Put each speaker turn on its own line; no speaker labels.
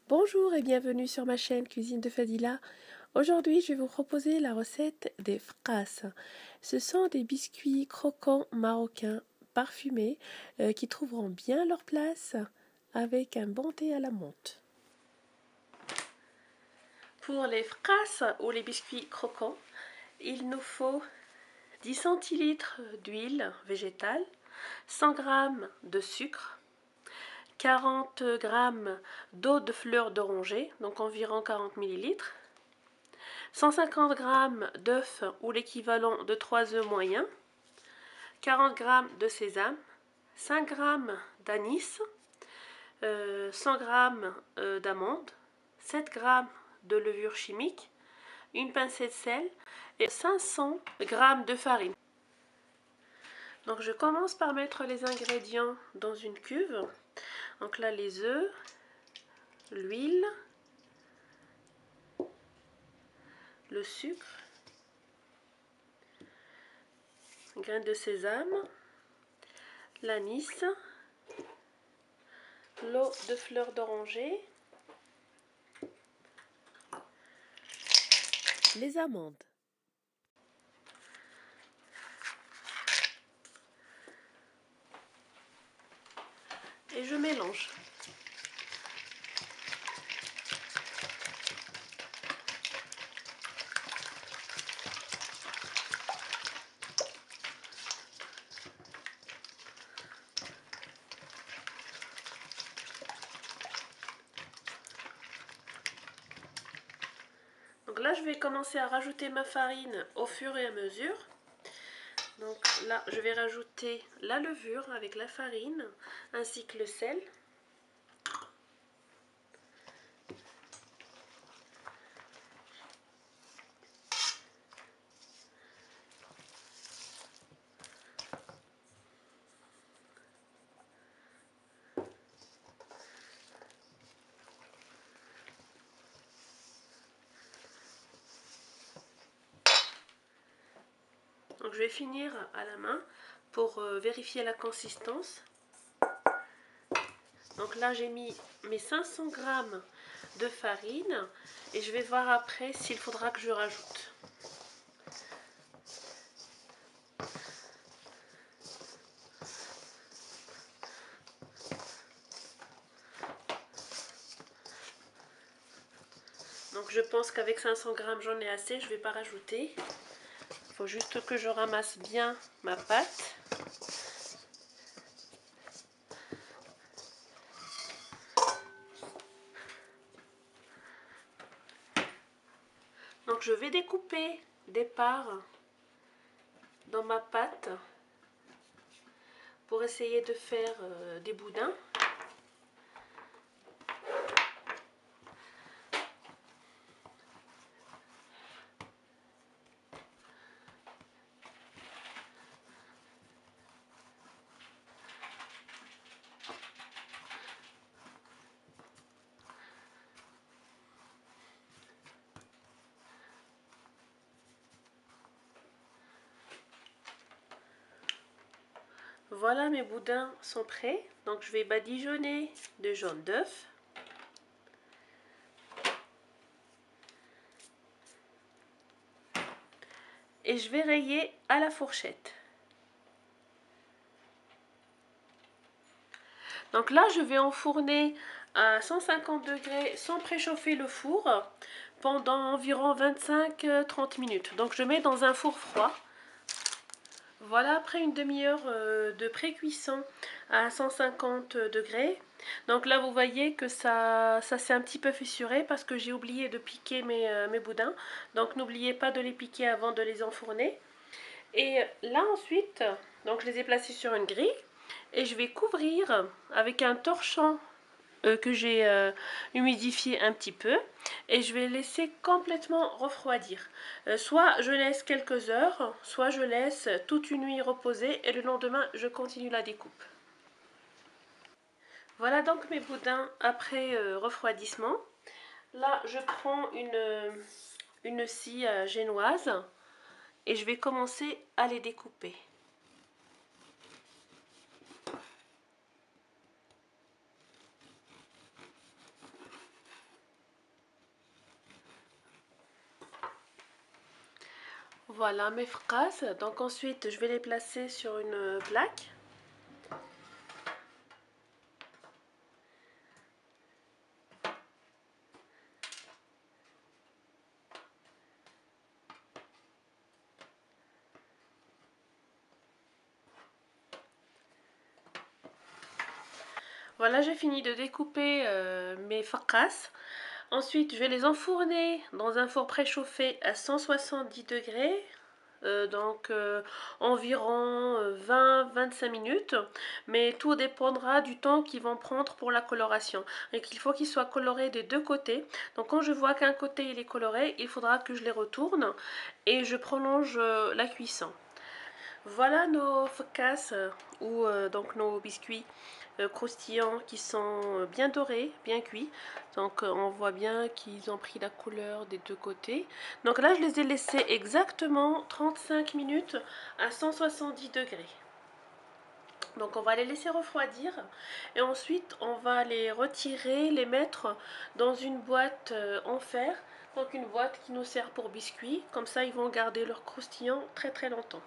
Bonjour et bienvenue sur ma chaîne Cuisine de Fadila. Aujourd'hui, je vais vous proposer la recette des fkas. Ce sont des biscuits croquants marocains parfumés qui trouveront bien leur place avec un bon thé à la menthe. Pour les fkas ou les biscuits croquants, il nous faut 10 centilitres d'huile végétale, 100 g de sucre, 40 g d'eau de fleur d'oranger, donc environ 40 ml, 150 g d'œufs ou l'équivalent de 3 œufs moyens, 40 g de sésame, 5 g d'anis, 100 g d'amandes, 7 g de levure chimique, une pincée de sel et 500 g de farine. Donc je commence par mettre les ingrédients dans une cuve. Donc là les œufs, l'huile, le sucre, graines de sésame, l'anis, l'eau de fleur d'oranger, les amandes. Et je mélange. Donc là, je vais commencer à rajouter ma farine au fur et à mesure. Donc là, je vais rajouter la levure avec la farine ainsi que le sel. Donc je vais finir à la main pour vérifier la consistance. Donc là j'ai mis mes 500 g de farine et je vais voir après s'il faudra que je rajoute. Donc je pense qu'avec 500 g j'en ai assez, je ne vais pas rajouter. Il faut juste que je ramasse bien ma pâte. Donc je vais découper des parts dans ma pâte pour essayer de faire des boudins. Voilà, mes boudins sont prêts. Donc je vais badigeonner de jaune d'œuf. Et je vais rayer à la fourchette. Donc là, je vais enfourner à 150 degrés sans préchauffer le four pendant environ 25-30 minutes. Donc je mets dans un four froid. Voilà, après une demi-heure de pré-cuisson à 150 degrés. Donc là, vous voyez que ça s'est un petit peu fissuré parce que j'ai oublié de piquer mes boudins. Donc n'oubliez pas de les piquer avant de les enfourner. Et là ensuite, donc je les ai placés sur une grille et je vais couvrir avec un torchon que j'ai humidifié un petit peu et je vais laisser complètement refroidir. Soit je laisse quelques heures, soit je laisse toute une nuit reposer et le lendemain je continue la découpe. Voilà donc mes boudins après refroidissement. Là je prends une scie génoise et je vais commencer à les découper. Voilà mes fraises. Donc ensuite, je vais les placer sur une plaque. Voilà, j'ai fini de découper mes fraises. Ensuite, je vais les enfourner dans un four préchauffé à 170 degrés. Environ 20-25 minutes, mais tout dépendra du temps qu'ils vont prendre pour la coloration. Et qu'il faut qu'ils soient colorés des deux côtés. Donc quand je vois qu'un côté il est coloré, il faudra que je les retourne et je prolonge la cuisson. Voilà nos focacces ou donc nos biscuits croustillants qui sont bien dorés, bien cuits. Donc on voit bien qu'ils ont pris la couleur des deux côtés. Donc là je les ai laissés exactement 35 minutes à 170 degrés. Donc on va les laisser refroidir et ensuite on va les retirer, les mettre dans une boîte en fer. Donc une boîte qui nous sert pour biscuits. Comme ça ils vont garder leur croustillant très très longtemps.